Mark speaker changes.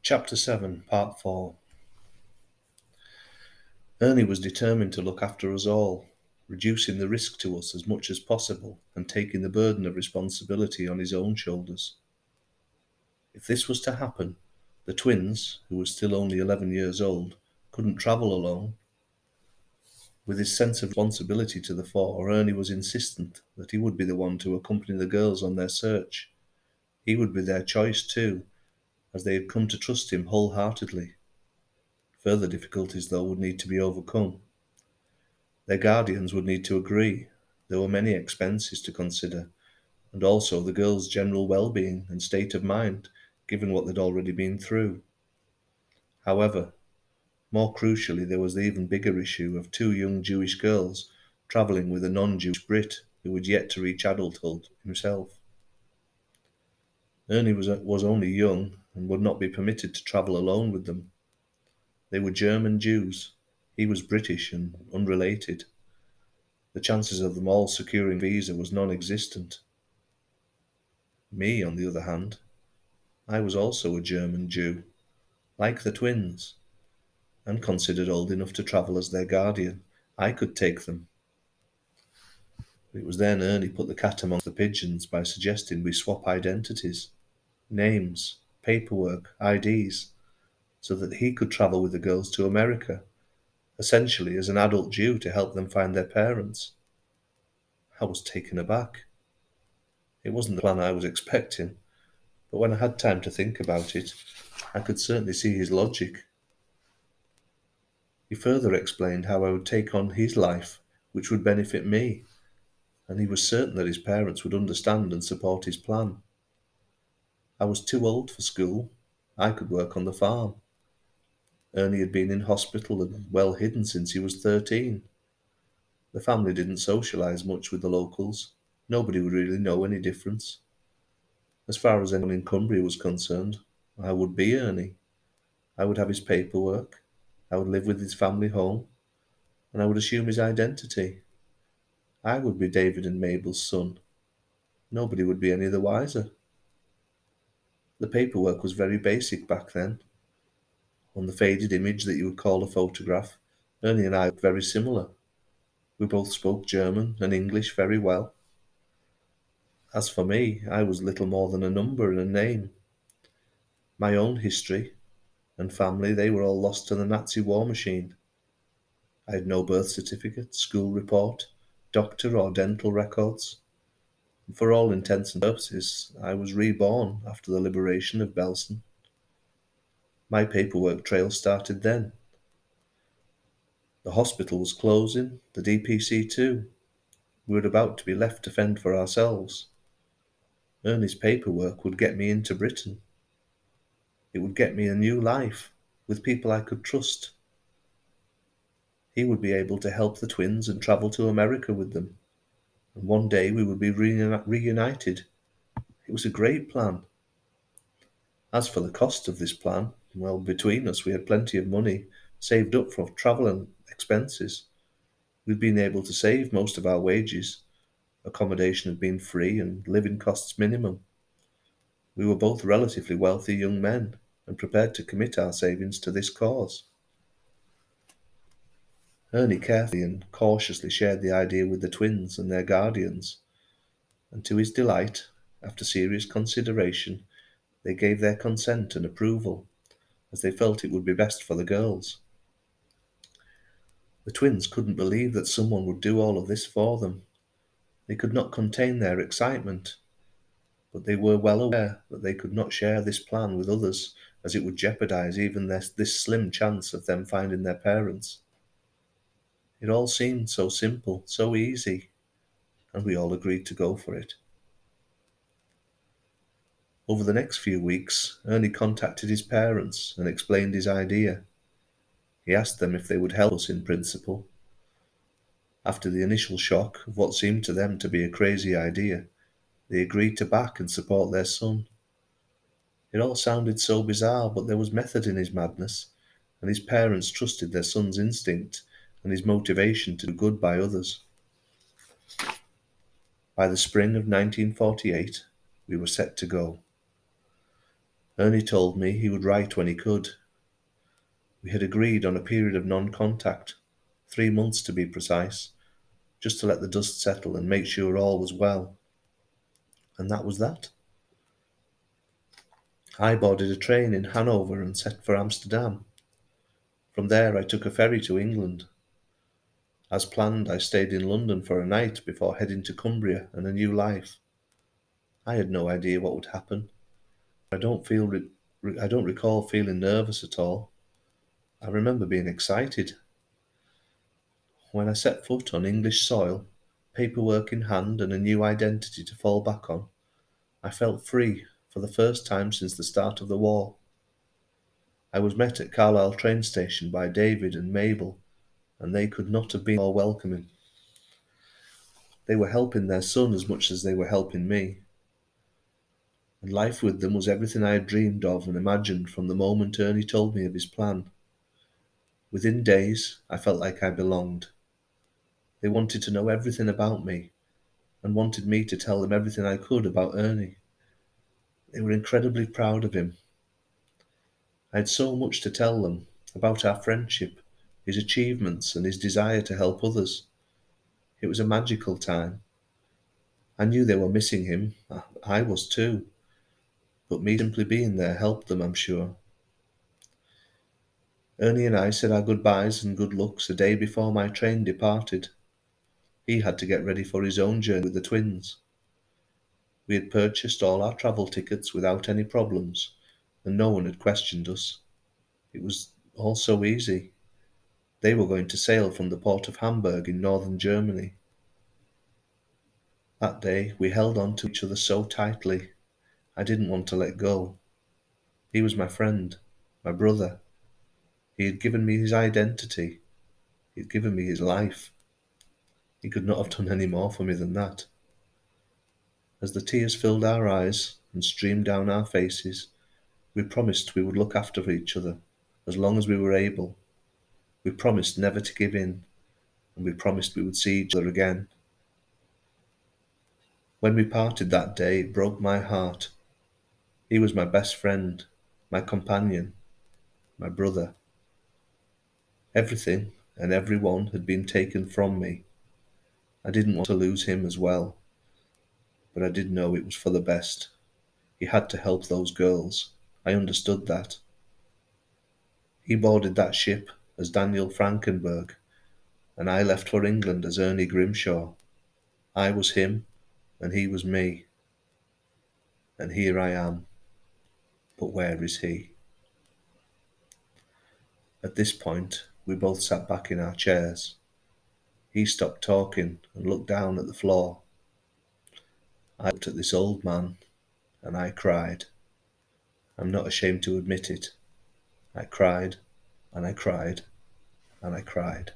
Speaker 1: Chapter 7, Part 4. Ernie was determined to look after us all, reducing the risk to us as much as possible and taking the burden of responsibility on his own shoulders. If this was to happen, the twins, who were still only 11 years old, couldn't travel alone. With his sense of responsibility to the fore, Ernie was insistent that he would be the one to accompany the girls on their search. He would be their choice too, as they had come to trust him wholeheartedly. Further difficulties, though, would need to be overcome. Their guardians would need to agree. There were many expenses to consider, and also the girls' general well-being and state of mind, given what they'd already been through. However, more crucially, there was the even bigger issue of two young Jewish girls travelling with a non-Jewish Brit who had yet to reach adulthood himself. Ernie was only young and would not be permitted to travel alone with them. They were German Jews. He was British and unrelated. The chances of them all securing a visa was non-existent. Me, on the other hand, I was also a German Jew, like the twins, and considered old enough to travel as their guardian. I could take them. It was then Ernie put the cat amongst the pigeons by suggesting we swap identities, names, paperwork, IDs, so that he could travel with the girls to America, essentially as an adult Jew to help them find their parents. I was taken aback. It wasn't the plan I was expecting, but when I had time to think about it, I could certainly see his logic. He further explained how I would take on his life, which would benefit me, and he was certain that his parents would understand and support his plan. I was too old for school. I could work on the farm. Ernie had been in hospital and well hidden since he was 13. The family didn't socialise much with the locals. Nobody would really know any difference. As far as anyone in Cumbria was concerned, I would be Ernie. I would have his paperwork. I would live with his family home, and I would assume his identity. I would be David and Mabel's son. Nobody would be any the wiser. The paperwork was very basic back then. On the faded image that you would call a photograph, Ernie and I looked very similar. We both spoke German and English very well. As for me, I was little more than a number and a name. My own history and family, they were all lost to the Nazi war machine. I had no birth certificate, school report, doctor or dental records. And for all intents and purposes, I was reborn after the liberation of Belsen. My paperwork trail started then. The hospital was closing, the DPC too. We were about to be left to fend for ourselves. Ernie's paperwork would get me into Britain. It would get me a new life, with people I could trust. He would be able to help the twins and travel to America with them, and one day we would be reunited. It was a great plan. As for the cost of this plan, well, between us we had plenty of money saved up for travel and expenses. We'd been able to save most of our wages. Accommodation had been free and living costs minimum. We were both relatively wealthy young men and prepared to commit our savings to this cause. Ernie carefully and cautiously shared the idea with the twins and their guardians, and to his delight, after serious consideration, they gave their consent and approval, as they felt it would be best for the girls. The twins couldn't believe that someone would do all of this for them. They could not contain their excitement, but they were well aware that they could not share this plan with others, as it would jeopardize even this slim chance of them finding their parents. It all seemed so simple, so easy, and we all agreed to go for it. Over the next few weeks, Ernie contacted his parents and explained his idea. He asked them if they would help us in principle. After the initial shock of what seemed to them to be a crazy idea, they agreed to back and support their son. It all sounded so bizarre, but there was method in his madness, and his parents trusted their son's instinct and his motivation to do good by others. By the spring of 1948, we were set to go. Ernie told me he would write when he could. We had agreed on a period of non-contact, 3 months to be precise, just to let the dust settle and make sure all was well. And that was that. I boarded a train in Hanover and set for Amsterdam. From there I took a ferry to England. As planned, I stayed in London for a night before heading to Cumbria and a new life. I had no idea what would happen. I don't recall feeling nervous at all. I remember being excited. When I set foot on English soil, paperwork in hand and a new identity to fall back on, I felt free for the first time since the start of the war. I was met at Carlisle train station by David and Mabel, and they could not have been more welcoming. They were helping their son as much as they were helping me, and life with them was everything I had dreamed of and imagined from the moment Ernie told me of his plan. Within days, I felt like I belonged. They wanted to know everything about me, and wanted me to tell them everything I could about Ernie. They were incredibly proud of him. I had so much to tell them about our friendship, his achievements, and his desire to help others. It was a magical time. I knew they were missing him. I was too. But me simply being there helped them, I'm sure. Ernie and I said our goodbyes and good lucks a day before my train departed. He had to get ready for his own journey with the twins. We had purchased all our travel tickets without any problems, and no one had questioned us. It was all so easy. They were going to sail from the port of Hamburg in northern Germany. That day we held on to each other so tightly. I didn't want to let go. He was my friend, my brother. He had given me his identity. He had given me his life. He could not have done any more for me than that. As the tears filled our eyes and streamed down our faces, we promised we would look after each other as long as we were able. We promised never to give in, and we promised we would see each other again. When we parted that day, it broke my heart. He was my best friend, my companion, my brother. Everything and everyone had been taken from me. I didn't want to lose him as well, but I did know it was for the best. He had to help those girls. I understood that. He boarded that ship as Daniel Frankenberg, and I left for England as Ernie Grimshaw. I was him, and he was me. And here I am. But where is he? At this point, we both sat back in our chairs. He stopped talking and looked down at the floor. I looked at this old man, and I cried. I'm not ashamed to admit it. I cried, and I cried, and I cried.